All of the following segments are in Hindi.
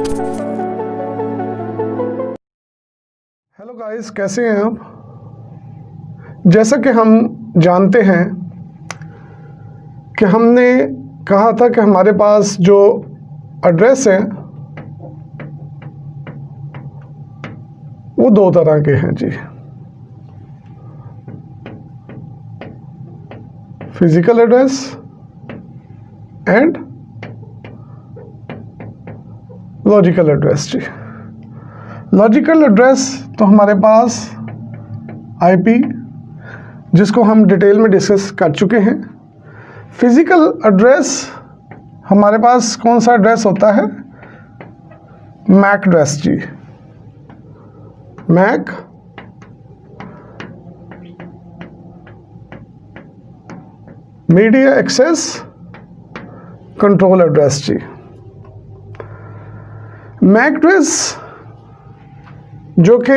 हेलो गाइस, कैसे हैं आप। जैसा कि हम जानते हैं कि हमने कहा था कि हमारे पास जो एड्रेस है वो दो तरह के हैं जी, physical address and logical address जी। लॉजिकल एड्रेस तो हमारे पास आईपी, जिसको हम डिटेल में डिस्कस कर चुके हैं। फिजिकल एड्रेस हमारे पास कौन सा एड्रेस होता है, मैक एड्रेस जी। MAC media access control address जी। मैक एड्रेस जो कि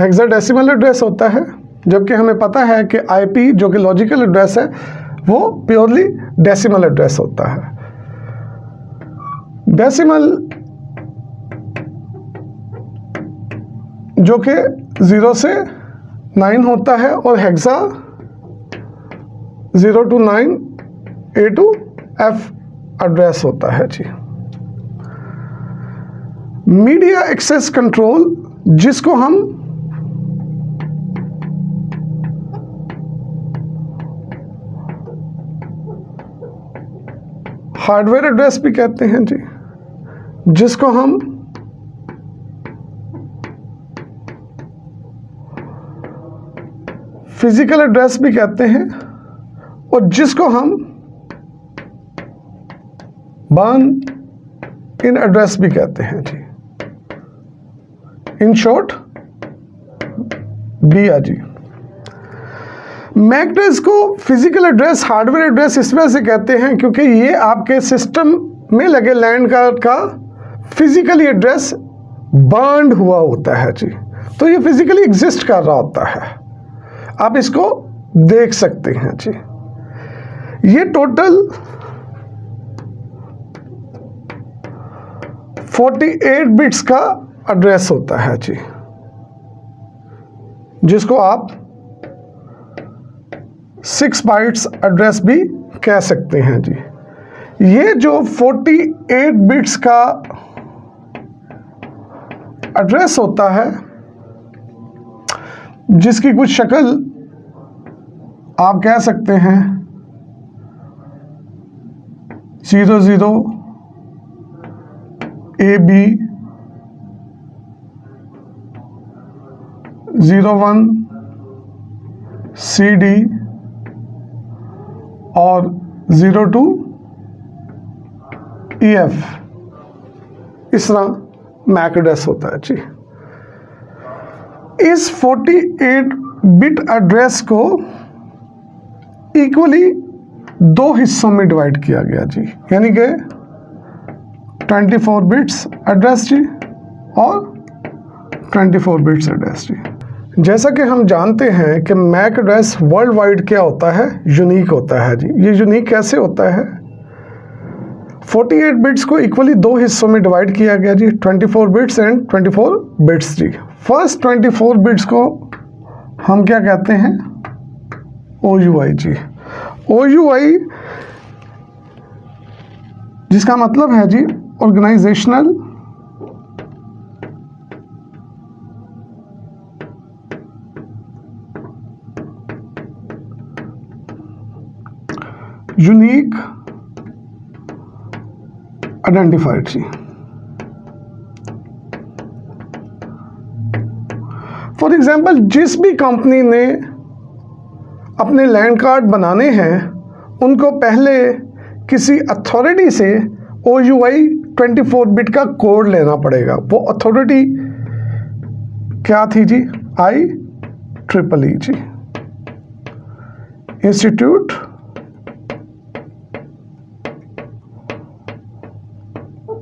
हेक्साडेसिमल एड्रेस होता है, जबकि हमें पता है कि आईपी जो कि लॉजिकल एड्रेस है वो प्योरली डेसिमल एड्रेस होता है। डेसिमल जो कि 0 से 9 होता है और hexa 0 to 9 A to F address होता है जी। मीडिया एक्सेस कंट्रोल, जिसको हम हार्डवेयर एड्रेस भी कहते हैं जी, जिसको हम फिजिकल एड्रेस भी कहते हैं और जिसको हम बर्न इन एड्रेस भी कहते हैं जी। इन शॉर्ट BR जी। मैक एड्रेस को फिजिकल एड्रेस, हार्डवेयर एड्रेस इस वजह से कहते हैं क्योंकि ये आपके सिस्टम में लगे लैंड कार्ड का फिजिकली एड्रेस बर्न्ड हुआ होता है जी। तो ये फिजिकली एग्जिस्ट कर रहा होता है, आप इसको देख सकते हैं जी। ये टोटल 48 बिट्स का एड्रेस होता है जी, जिसको आप 6 बाइट्स एड्रेस भी कह सकते हैं जी। ये जो 48 बिट्स का एड्रेस होता है, जिसकी कुछ शक्ल आप कह सकते हैं 00 AB 01 CD और 02 EF, इस तरह मैक एड्रेस होता है जी। इस 48 बिट एड्रेस को इक्वली 2 हिस्सों में डिवाइड किया गया जी, यानी कि 24 बिट्स एड्रेस जी और 24 बिट्स एड्रेस जी। जैसा कि हम जानते हैं कि मैक एड्रेस वर्ल्ड वाइड क्या होता है, यूनिक होता है जी। ये यूनिक कैसे होता है, 48 बिट्स को इक्वली 2 हिस्सों में डिवाइड किया गया जी, 24 बिट्स एंड 24 बिट्स जी। फर्स्ट 24 बिट्स को हम क्या कहते हैं, OUI जी। OUI जिसका मतलब है जी ऑर्गेनाइजेशनल यूनिक आइडेंटिफायर जी। फॉर एग्जाम्पल, जिस भी कंपनी ने अपने लैंड कार्ड बनाने हैं, उनको पहले किसी अथॉरिटी से OUI 24 बिट का कोड लेना पड़ेगा। वो अथॉरिटी क्या थी जी, IEEE जी, institute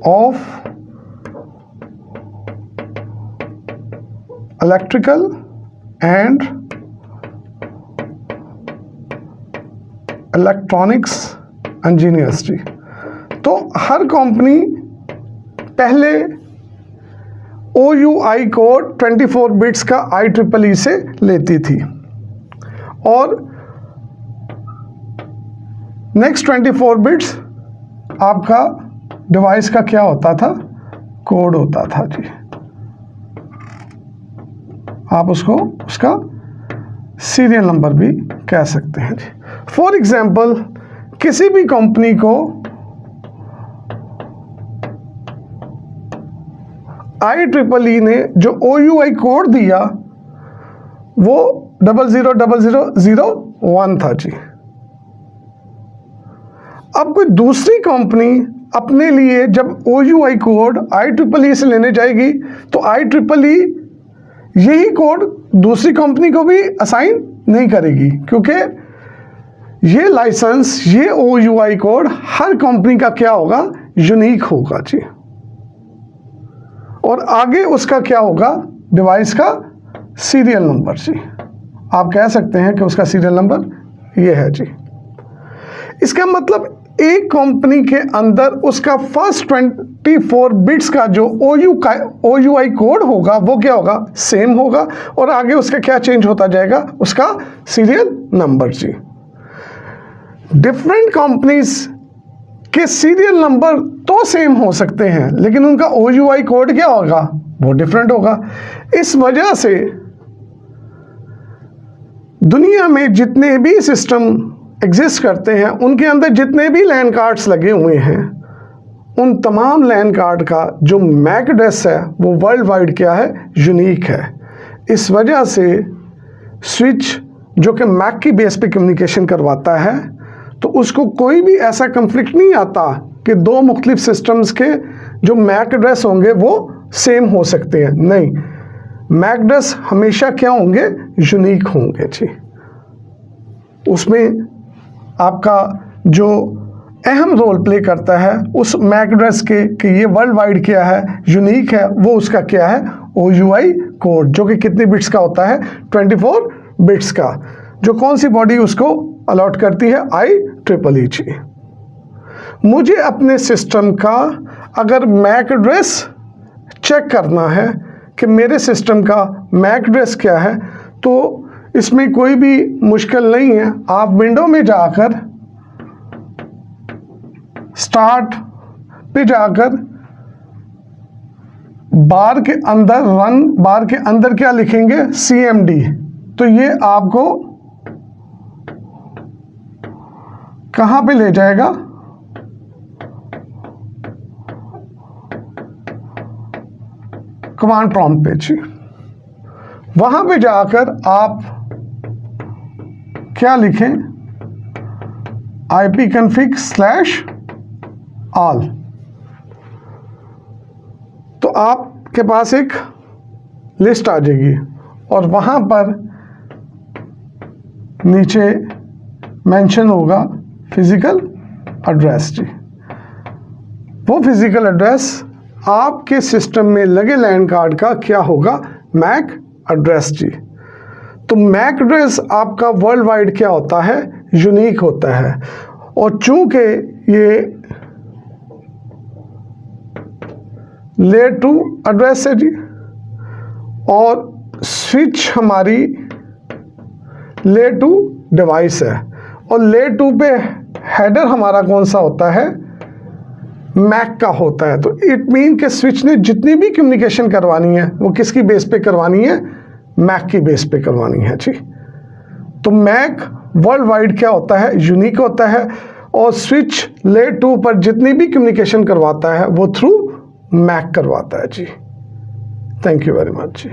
of electrical and electronics engineers जी। तो हर कंपनी पहले OUI कोड 24 बिट्स का IEEE से लेती थी और नेक्स्ट 24 बिट्स आपका डिवाइस का क्या होता था, कोड होता था जी। आप उसका सीरियल नंबर भी कह सकते हैं जी। फॉर एग्जाम्पल, किसी भी कंपनी को IEEE ने जो OUI कोड दिया वो 000001 था जी। अब कोई दूसरी कंपनी अपने लिए जब OUI कोड IEEE से लेने जाएगी तो IEEE यही कोड दूसरी कंपनी को भी असाइन नहीं करेगी, क्योंकि ये लाइसेंस, ये OUI कोड हर कंपनी का क्या होगा, यूनिक होगा जी। और आगे उसका क्या होगा, डिवाइस का सीरियल नंबर जी। आप कह सकते हैं कि उसका सीरियल नंबर ये है जी। इसका मतलब एक कंपनी के अंदर उसका फर्स्ट 24 बिट्स का जो OUI कोड होगा वो क्या होगा, सेम होगा, और आगे उसका क्या चेंज होता जाएगा, उसका सीरियल नंबर जी। डिफरेंट कंपनीज के सीरियल नंबर तो सेम हो सकते हैं लेकिन उनका OUI कोड क्या होगा, वो डिफरेंट होगा। इस वजह से दुनिया में जितने भी सिस्टम एग्जिस्ट करते हैं उनके अंदर जितने भी लैन कार्ड्स लगे हुए हैं, उन तमाम लैन कार्ड का जो मैक एड्रेस है वो वर्ल्ड वाइड क्या है, यूनिक है। इस वजह से स्विच जो कि मैक की बेस पे कम्युनिकेशन करवाता है तो उसको कोई भी ऐसा कन्फ्लिक्ट नहीं आता कि दो मुख्तलिफ सिस्टम्स के जो मैक एड्रेस होंगे वो सेम हो सकते हैं। नहीं, मैक एड्रेस हमेशा क्या होंगे, यूनिक होंगे जी। उसमें आपका जो अहम रोल प्ले करता है उस मैक एड्रेस के कि ये वर्ल्ड वाइड क्या है, यूनिक है, वो उसका क्या है, OUI कोड, जो कि कितने बिट्स का होता है, 24 बिट्स का, जो कौन सी बॉडी उसको अलॉट करती है, IEEE जी। मुझे अपने सिस्टम का अगर मैक एड्रेस चेक करना है कि मेरे सिस्टम का मैक एड्रेस क्या है, तो इसमें कोई भी मुश्किल नहीं है। आप विंडो में जाकर स्टार्ट पे जाकर बार के अंदर, रन बार के अंदर क्या लिखेंगे, CMD, तो ये आपको कहां पे ले जाएगा, कमांड प्रॉम्प्ट पे जी। वहां पे जाकर आप क्या लिखें, ipconfig/all, तो आपके पास एक लिस्ट आ जाएगी और वहां पर नीचे मेंशन होगा फिजिकल एड्रेस जी। वो फिजिकल एड्रेस आपके सिस्टम में लगे लैन कार्ड का क्या होगा, मैक एड्रेस जी। तो मैक एड्रेस आपका वर्ल्ड वाइड क्या होता है, यूनिक होता है। और चूंकि ये लेयर 2 एड्रेस है जी और स्विच हमारी लेयर 2 डिवाइस है और लेयर 2 पे हेडर हमारा कौन सा होता है, मैक का होता है। तो इट मीन के स्विच ने जितनी भी कम्युनिकेशन करवानी है वो किसकी बेस पे करवानी है, मैक की बेस पे करवानी है जी। तो मैक वर्ल्ड वाइड क्या होता है, यूनिक होता है, और स्विच लेयर 2 पर जितनी भी कम्युनिकेशन करवाता है वो थ्रू मैक करवाता है जी। Thank you very much ji.